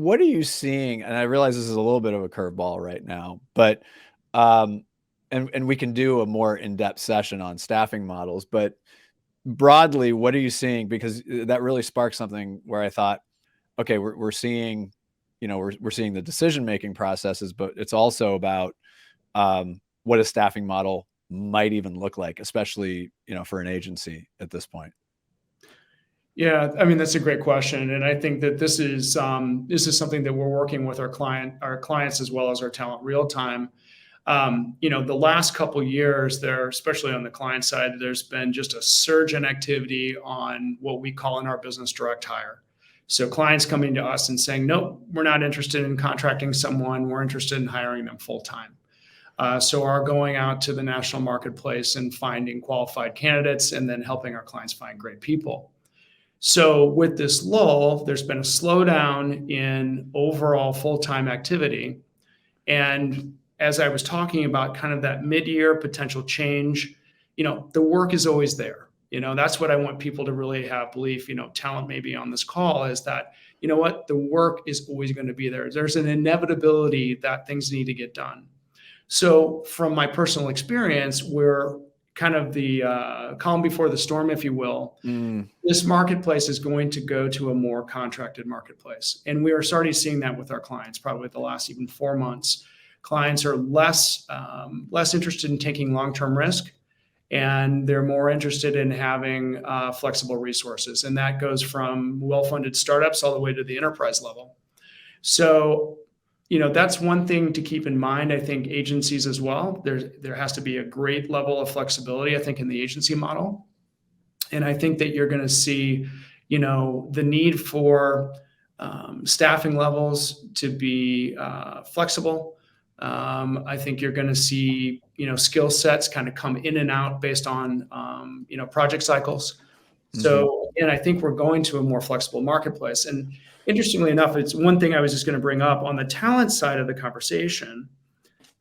what are you seeing? And I realize this is a little bit of a curveball right now, but um, and we can do a more in-depth session on staffing models, but broadly, what are you seeing? Because that really sparked something where I thought, okay, we're seeing, we're seeing the decision-making processes, but it's also about what a staffing model might even look like, especially, for an agency at this point. Yeah, I mean that's a great question, and I think that this is something that we're working with our clients as well as our talent real time. The last couple of years, there, especially on the client side, there's been just a surge in activity on what we call in our business direct hire. So clients coming to us and saying, "Nope, we're not interested in contracting someone. We're interested in hiring them full time." So are going out to the national marketplace and finding qualified candidates, and then helping our clients find great people. So with this lull, there's been a slowdown in overall full-time activity. And as I was talking about kind of that mid-year potential change, the work is always there. That's what I want people to really have belief, talent maybe on this call is that, what, the work is always going to be there. There's an inevitability that things need to get done. So from my personal experience, we're kind of the calm before the storm, if you will. Mm. This marketplace is going to go to a more contracted marketplace. And we are starting seeing that with our clients, probably the last even 4 months. Clients are less interested in taking long-term risk, and they're more interested in having flexible resources. And that goes from well-funded startups all the way to the enterprise level. So, that's one thing to keep in mind. I think agencies as well, there has to be a great level of flexibility, I think, in the agency model. And I think that you're going to see, the need for staffing levels to be flexible. I think you're going to see, skill sets kind of come in and out based on, project cycles. So, and I think we're going to a more flexible marketplace. And interestingly enough, it's one thing I was just going to bring up on the talent side of the conversation.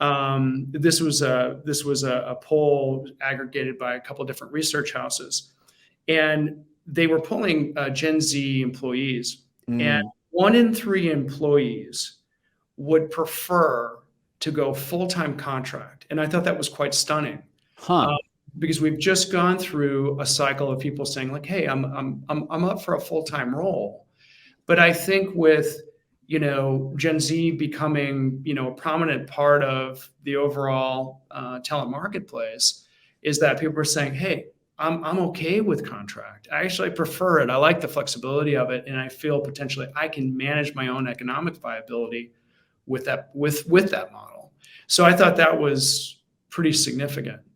This was a poll aggregated by a couple of different research houses, and they were polling Gen Z employees, and 1 in 3 employees would prefer to go full-time contract. And I thought that was quite stunning. Huh. Because we've just gone through a cycle of people saying like, "Hey, I'm up for a full-time role." But I think with, Gen Z becoming, a prominent part of the overall talent marketplace, is that people are saying, "Hey, I'm okay with contract. I actually prefer it. I like the flexibility of it, and I feel potentially I can manage my own economic viability with that model." So I thought that was pretty significant.